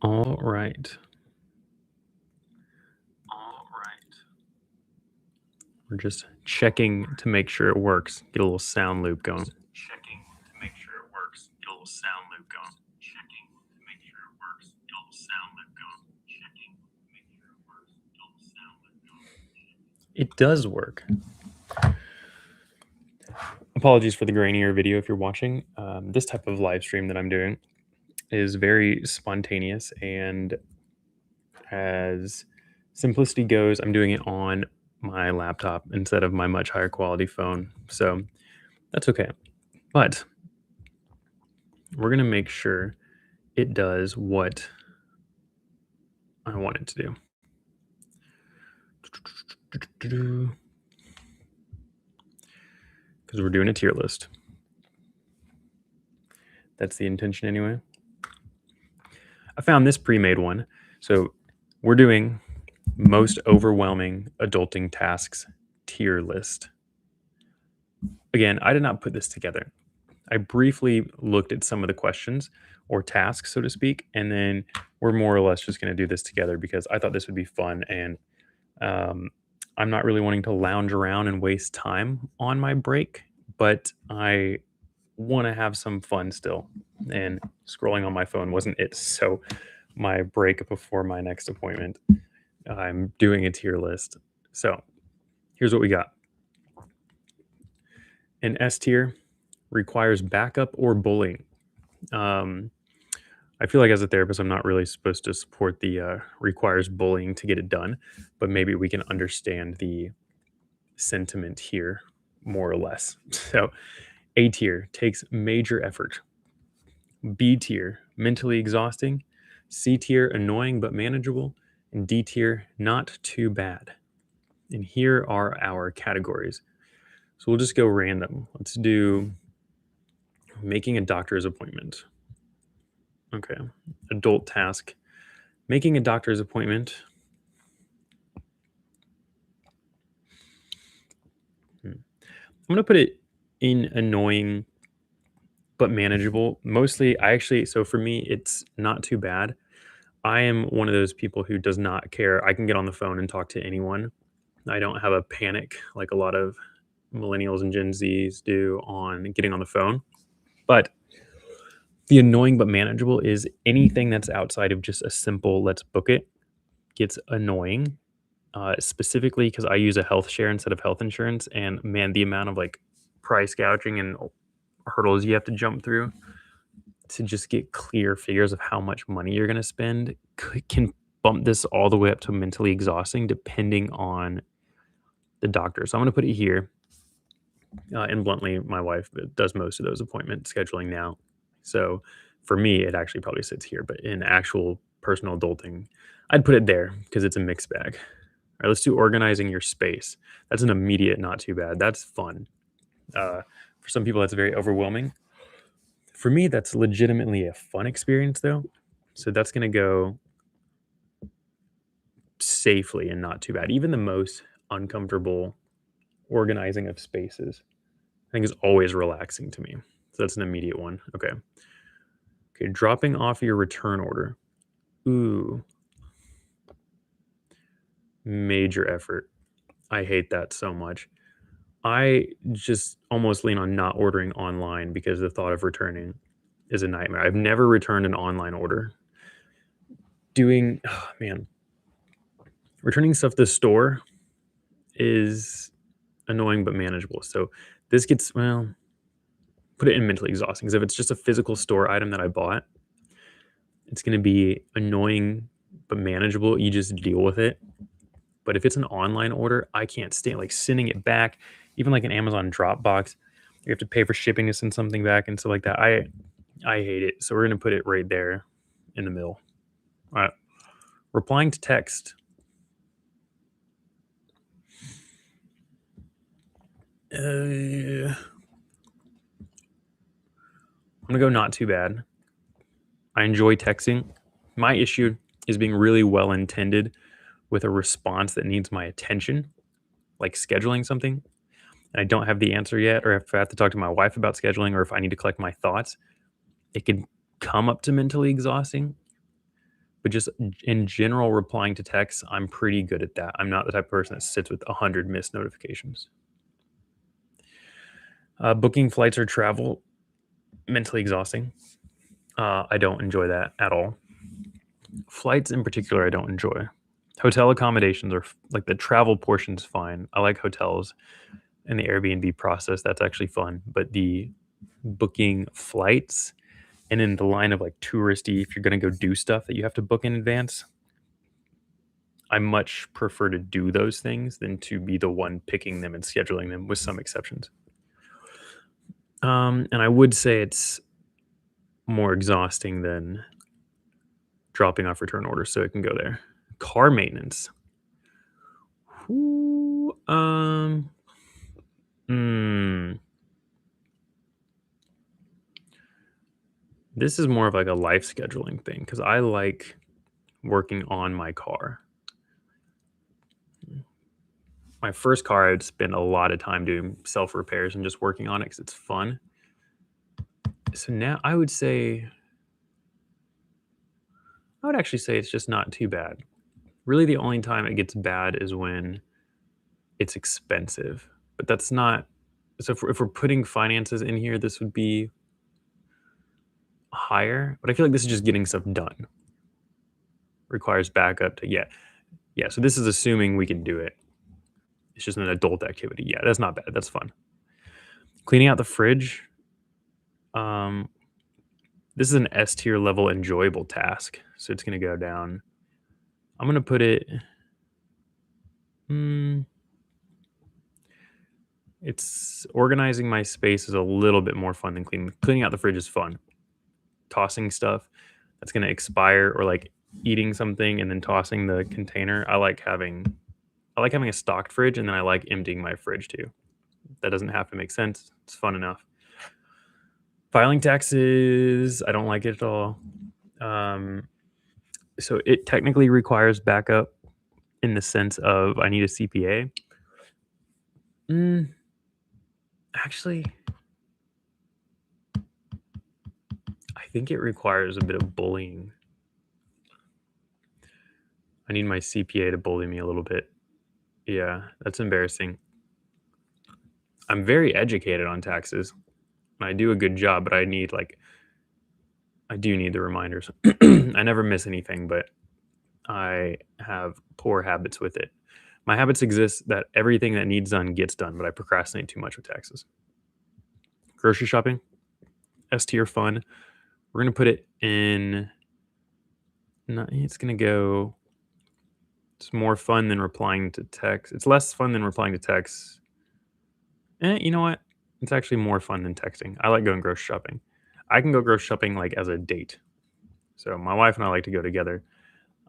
All right. All right. We're just checking to make sure it works. Get a little sound loop going. Just checking to make sure it works. Get a little sound loop going. Checking to make sure it works. Get a little sound loop going. Checking to make sure it works. Get a little sound loop going. It does work. Apologies for the grainier video if you're watching. This type of live stream that I'm doing is very spontaneous, and as simplicity goes, I'm doing it on my laptop instead of my much higher quality phone. So that's okay. But we're going to make sure it does what I want it to do. Because we're doing a tier list. That's the intention anyway. I found this pre-made one. So we're doing most overwhelming adulting tasks tier list. Again, I did not put this together. I briefly looked at some of the questions or tasks, so to speak, and then we're more or less just going to do this together because I thought this would be fun, and um, I'm not really wanting to lounge around and waste time on my break, but I want to have some fun still. And scrolling on my phone wasn't it. So my break before my next appointment, I'm doing a tier list. So here's what we got. An S tier requires backup or bullying. Um, I feel like as a therapist, I'm not really supposed to support the requires bullying to get it done, but maybe we can understand the sentiment here more or less. So A tier takes major effort. B tier, mentally exhausting. C tier, annoying but manageable. And D tier, not too bad. And here are our categories. So we'll just go random. Let's do making a doctor's appointment. Okay. Adult task. Making a doctor's appointment. I'm going to put it in annoying but manageable. Mostly, so for me, it's not too bad. I am one of those people who does not care. I can get on the phone and talk to anyone. I don't have a panic like a lot of millennials and Gen Zs do on getting on the phone. But the annoying but manageable is anything that's outside of just a simple let's book it gets annoying. Specifically because I use a health share instead of health insurance. And man, the amount of like price gouging and hurdles you have to jump through to just get clear figures of how much money you're going to spend can bump this all the way up to mentally exhausting depending on the doctor. So I'm going to put it here. And bluntly, my wife does most of those appointment scheduling now. So for me, it actually probably sits here. But in actual personal adulting, I'd put it there because it's a mixed bag. All right, let's do organizing your space. That's an immediate, not too bad. That's fun. For some people, that's very overwhelming. For me, that's legitimately a fun experience, though. So that's going to go safely and not too bad. Even the most uncomfortable organizing of spaces, I think, is always relaxing to me. So that's an immediate one. Okay. Okay. Dropping off your return order. Ooh, major effort. I hate that so much. I just almost lean on not ordering online because the thought of returning is a nightmare. I've never returned an online order. Oh man, returning stuff to the store is annoying but manageable. So this gets, well, put it in mentally exhausting. Because if it's just a physical store item that I bought, it's going to be annoying but manageable. You just deal with it. But if it's an online order, I can't stand like sending it back. Even like an Amazon Dropbox, you have to pay for shipping to send something back and stuff like that. I hate it. So we're gonna put it right there in the middle. All right. Replying to text. I'm gonna go not too bad. I enjoy texting. My issue is being really well intended with a response that needs my attention, like scheduling something, and I don't have the answer yet, or if I have to talk to my wife about scheduling, or if I need to collect my thoughts, it can come up to mentally exhausting. But just in general, replying to texts, I'm pretty good at that. I'm not the type of person that sits with 100 missed notifications. Booking flights or travel, mentally exhausting. I don't enjoy that at all. Flights in particular, I don't enjoy. Hotel accommodations are like the travel portion's fine. I like hotels and the Airbnb process. That's actually fun. But the booking flights and in the line of like touristy, if you're going to go do stuff that you have to book in advance, I much prefer to do those things than to be the one picking them and scheduling them, with some exceptions. And I would say it's more exhausting than dropping off return orders, so it can go there. Car maintenance. Ooh, hmm, this is more of like a life scheduling thing because I like working on my car. My first car, I'd spend a lot of time doing self repairs and just working on it because it's fun. So now I would actually say it's just not too bad. Really, the only time it gets bad is when it's expensive, but that's not. So if we're putting finances in here, this would be higher. But I feel like this is just getting stuff done. Requires backup to yeah. So this is assuming we can do it. It's just an adult activity. Yeah, that's not bad. That's fun. Cleaning out the fridge. Um, this is an S tier level enjoyable task, so it's gonna go down. I'm gonna put it. Mm, it's organizing my space is a little bit more fun than cleaning out the fridge is fun. Tossing stuff that's gonna expire or like eating something and then tossing the container. I like having a stocked fridge and then I like emptying my fridge too. That doesn't have to make sense. It's fun enough. Filing taxes, I don't like it at all. Um, so it technically requires backup in the sense of I need a CPA. Mm, actually, I think it requires a bit of bullying. I need my CPA to bully me a little bit. Yeah, that's embarrassing. I'm very educated on taxes and I do a good job, but I do need the reminders. I never miss anything, but I have poor habits with it. My habits exist that everything that needs done gets done, but I procrastinate too much with taxes. Grocery shopping, S tier fun. We're gonna put it in. No, it's gonna go. It's more fun than replying to text. It's less fun than replying to text. You know what? It's actually more fun than texting. I like going grocery shopping. I can go grocery shopping like as a date. So my wife and I like to go together.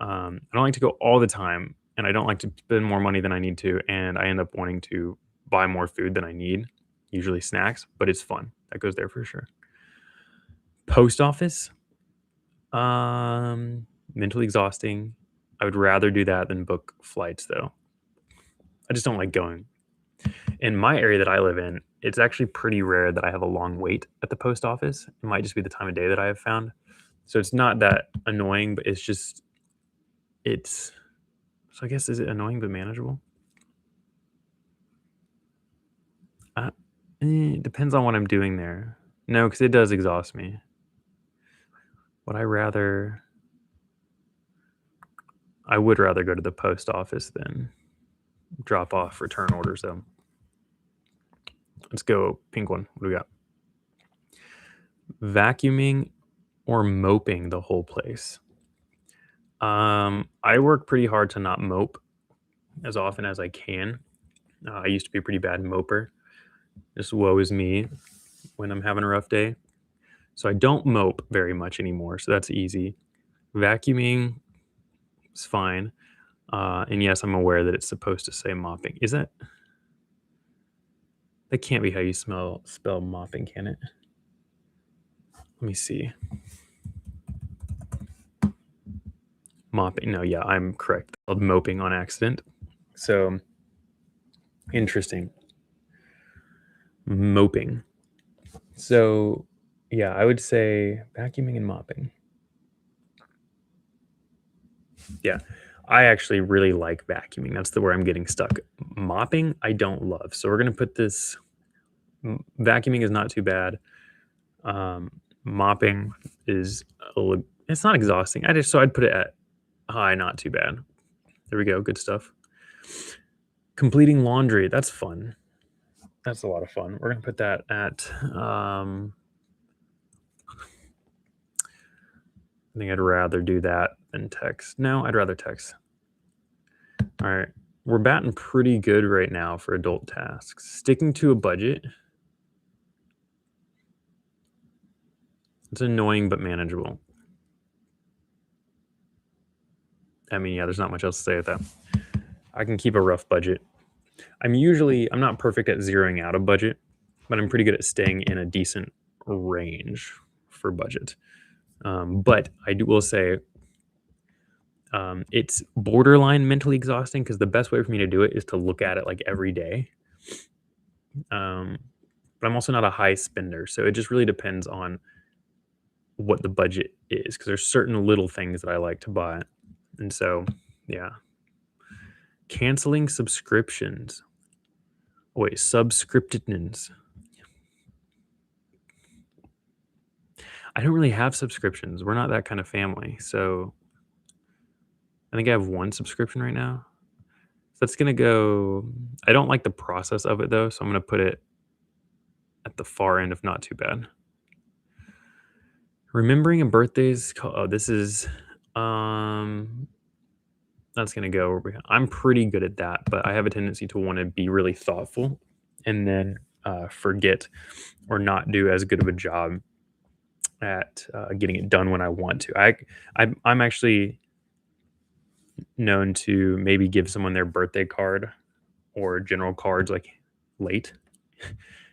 I don't like to go all the time, and I don't like to spend more money than I need to, and I end up wanting to buy more food than I need, usually snacks, but it's fun. That goes there for sure. Post office, mentally exhausting. I would rather do that than book flights, though. I just don't like going. In my area that I live in, it's actually pretty rare that I have a long wait at the post office. It might just be the time of day that I have found. So it's not that annoying, but it's, so I guess, is it annoying but manageable? Uh, it depends on what I'm doing there. No, because it does exhaust me. Would I rather? I would rather go to the post office than drop off return orders, though. Let's go pink one. What do we got? Vacuuming or moping the whole place. I work pretty hard to not mope as often as I can. I used to be a pretty bad moper. Just woe is me when I'm having a rough day. So I don't mope very much anymore. So that's easy. Vacuuming is fine. And yes, I'm aware that it's supposed to say mopping. Is that? That can't be how you spell mopping, can it? Let me see. Mopping. No, yeah, I'm correct. It's called moping on accident. So interesting. Moping. So yeah, I would say vacuuming and mopping. Yeah. I actually really like vacuuming. That's the where I'm getting stuck. Mopping, I don't love. So we're gonna put this. Vacuuming is not too bad. Um, Mopping is it's not exhausting. I'd put it at high, not too bad. There we go. Good stuff. Completing laundry, that's fun. That's a lot of fun. We're gonna put that at. I think I'd rather do that than text. No, I'd rather text. All right, we're batting pretty good right now for adult tasks. Sticking to a budget. It's annoying but manageable. I mean, yeah, there's not much else to say with that. I can keep a rough budget. I'm not perfect at zeroing out a budget, but I'm pretty good at staying in a decent range for budget. But will say it's borderline mentally exhausting because the best way for me to do it is to look at it like every day. Um, but I'm also not a high spender, so it just really depends on what the budget is because there's certain little things that I like to buy, and so yeah, canceling subscriptions. Wait, subscriptions. I don't really have subscriptions. We're not that kind of family. So I think I have one subscription right now. So that's gonna go. I don't like the process of it though, so I'm gonna put it at the far end of not too bad. Remembering a birthday's oh, this is um that's gonna go I'm pretty good at that, but I have a tendency to want to be really thoughtful and then forget or not do as good of a job at getting it done when I want to. I'm actually known to maybe give someone their birthday card or general cards like late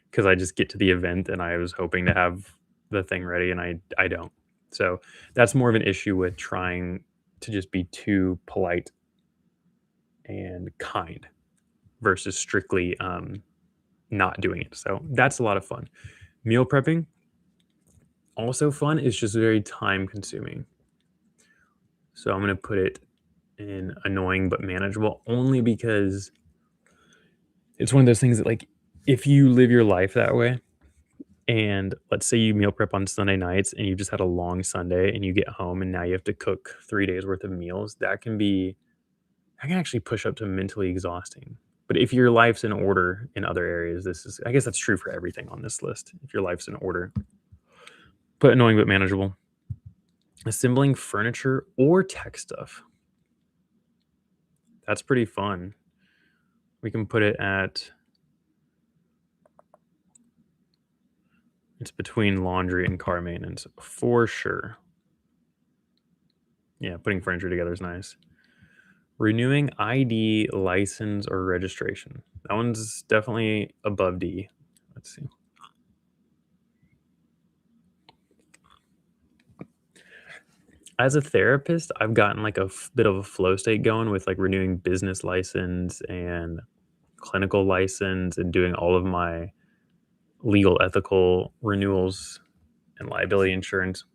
because I just get to the event and I was hoping to have the thing ready and I don't. So that's more of an issue with trying to just be too polite and kind versus strictly not doing it. So that's a lot of fun. Meal prepping, also fun, is just very time consuming. So I'm going to put it in annoying but manageable only because it's one of those things that, like, if you live your life that way, and let's say you meal prep on Sunday nights and you just had a long Sunday and you get home and now you have to cook 3 days worth of meals, that can actually push up to mentally exhausting. But if your life's in order in other areas, I guess that's true for everything on this list. If your life's in order, put annoying but manageable. Assembling furniture or tech stuff. That's pretty fun. We can put it at, it's between laundry and car maintenance for sure. Yeah, putting furniture together is nice. Renewing ID, license, or registration. That one's definitely above D. Let's see. As a therapist, I've gotten like a bit of a flow state going with like renewing business license and clinical license and doing all of my legal ethical renewals and liability insurance.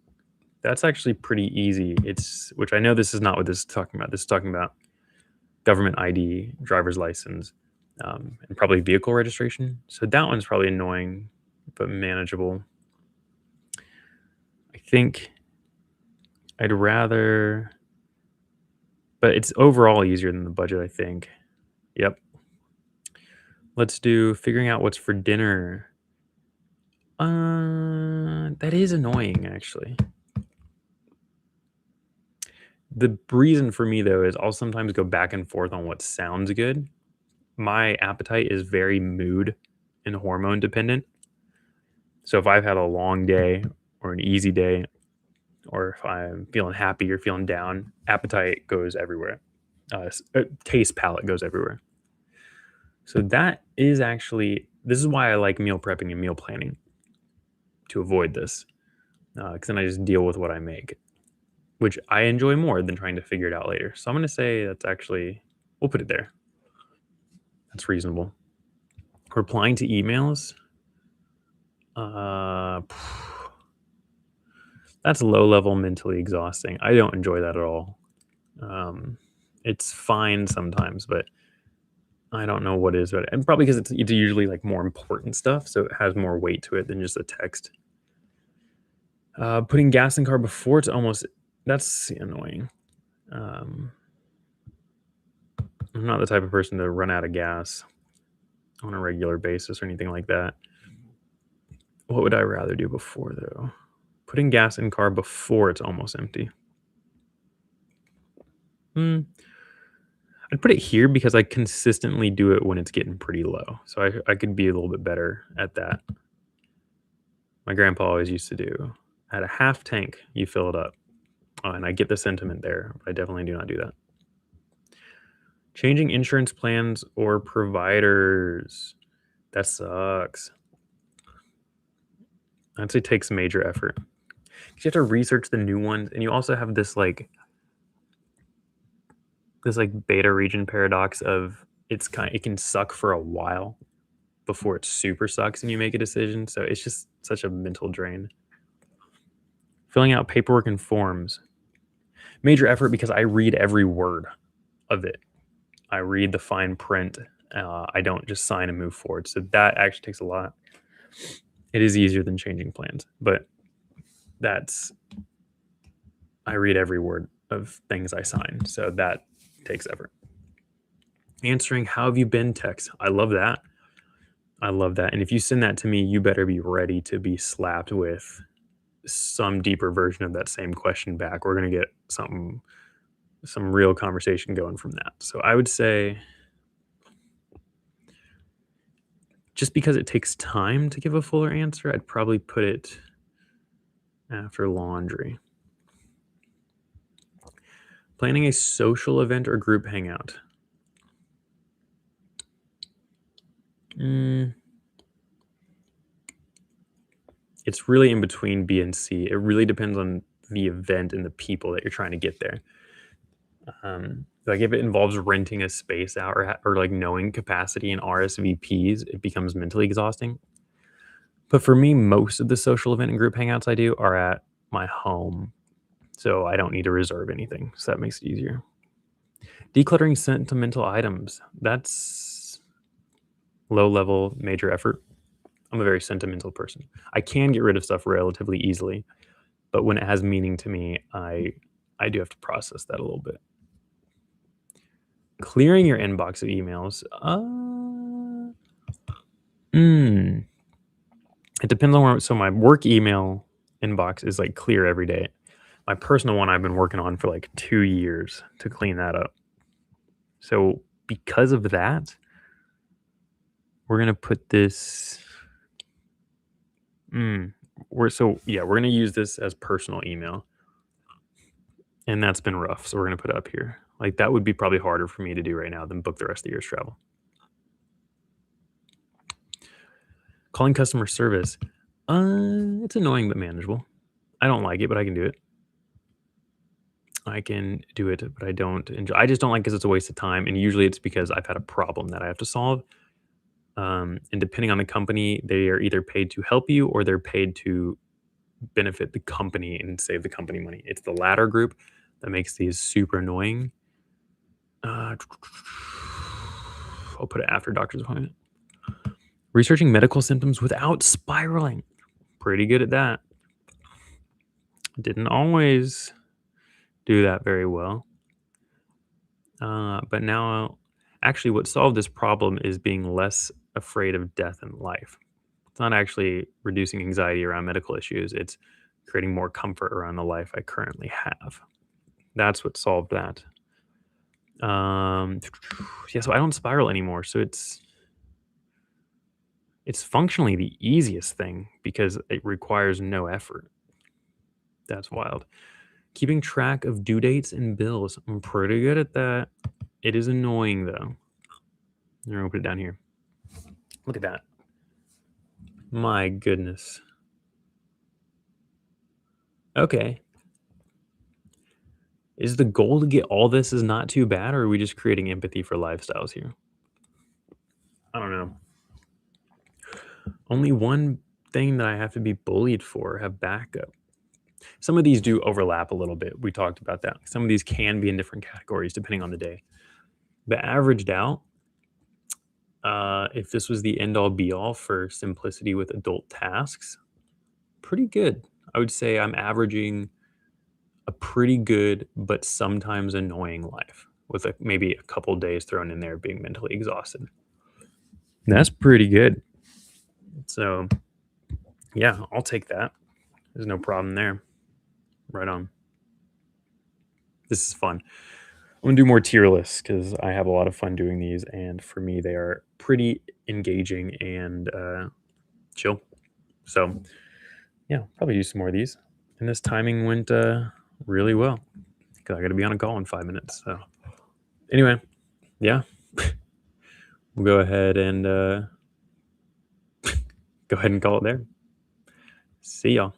That's actually pretty easy. It's which I know this is not what this is talking about. This is talking about government ID, driver's license, and probably vehicle registration. So that one's probably annoying, but manageable. I think I'd rather, but it's overall easier than the budget, I think. Yep. Let's do figuring out what's for dinner. That is annoying, actually. The reason for me, though, is I'll sometimes go back and forth on what sounds good. My appetite is very mood and hormone dependent. So if I've had a long day or an easy day, or if I'm feeling happy or feeling down, appetite goes everywhere. Taste palette goes everywhere. So this is why I like meal prepping and meal planning to avoid this. Because then I just deal with what I make, which I enjoy more than trying to figure it out later. So I'm going to say we'll put it there. That's reasonable. Replying to emails, uh, that's low level mentally exhausting. I don't enjoy that at all. Um, it's fine sometimes, but I don't know what is, but and probably because it's usually like more important stuff, so it has more weight to it than just a text. Putting gas in car before it's almost that's annoying. Um, I'm not the type of person to run out of gas on a regular basis or anything like that. What would I rather do before though? Putting gas in car before it's almost empty. Hmm, I'd put it here because I consistently do it when it's getting pretty low. So I could be a little bit better at that. My grandpa always used to do at a half tank, you fill it up. And I get the sentiment there, but I definitely do not do that. Changing insurance plans or providers. That sucks. I'd say takes major effort. 'Cause you have to research the new ones, and you also have this beta region paradox of it can suck for a while before it super sucks and you make a decision. So it's just such a mental drain. Filling out paperwork and forms. Major effort because I read every word of it. I read the fine print. I don't just sign and move forward. So that actually takes a lot. It is easier than changing plans, but that's I read every word of things I sign. So that takes effort. Answering how have you been text. I love that. I love that. And if you send that to me, you better be ready to be slapped with some deeper version of that same question back. We're going to get some real conversation going from that. So I would say just because it takes time to give a fuller answer, I'd probably put it after laundry. Planning a social event or group hangout. Mm, it's really in between B and C. It really depends on the event and the people that you're trying to get there. Like if it involves renting a space out or like knowing capacity and RSVPs, it becomes mentally exhausting. But for me, most of the social event and group hangouts I do are at my home, so I don't need to reserve anything. So that makes it easier. Decluttering sentimental items. That's low level, major effort. I'm a very sentimental person. I can get rid of stuff relatively easily, but when it has meaning to me, I do have to process that a little bit. Clearing your inbox of emails. Mm, it depends on where. So my work email inbox is like clear every day. My personal one I've been working on for like 2 years to clean that up. So because of that, we're gonna put this. Mm, we're gonna use this as personal email, and that's been rough. So we're gonna put it up here. Like that would be probably harder for me to do right now than book the rest of the year's travel. Calling customer service. It's annoying but manageable. I don't like it, but I can do it. I can do it, but I don't enjoy. I just don't like because it's a waste of time, and usually it's because I've had a problem that I have to solve. And depending on the company, they are either paid to help you or they're paid to benefit the company and save the company money. It's the latter group that makes these super annoying. Uh, I'll put it after doctor's appointment. Researching medical symptoms without spiraling. Pretty good at that. Didn't always do that very well. But now, actually, what solved this problem is being less afraid of death in life. It's not actually reducing anxiety around medical issues, it's creating more comfort around the life I currently have. That's what solved that. Um, yeah, so I don't spiral anymore. So it's functionally the easiest thing because it requires no effort. That's wild. Keeping track of due dates and bills. I'm pretty good at that. It is annoying though. I'm gonna put it down here. Look at that. My goodness. Okay. Is the goal to get all this is not too bad, or are we just creating empathy for lifestyles here? I don't know. Only one thing that I have to be bullied for, have backup. Some of these do overlap a little bit. We talked about that. Some of these can be in different categories depending on the day. But averaged out, if this was the end all be all for simplicity with adult tasks, pretty good. I would say I'm averaging a pretty good but sometimes annoying life with maybe a couple days thrown in there being mentally exhausted. That's pretty good. So, yeah, I'll take that. There's no problem there. Right on. This is fun. I'm gonna do more tier lists because I have a lot of fun doing these, and for me, they are pretty engaging and chill. So, yeah, probably use some more of these. And this timing went really well because I got to be on a call in 5 minutes. So, anyway, yeah, we'll go ahead and call it there. See y'all.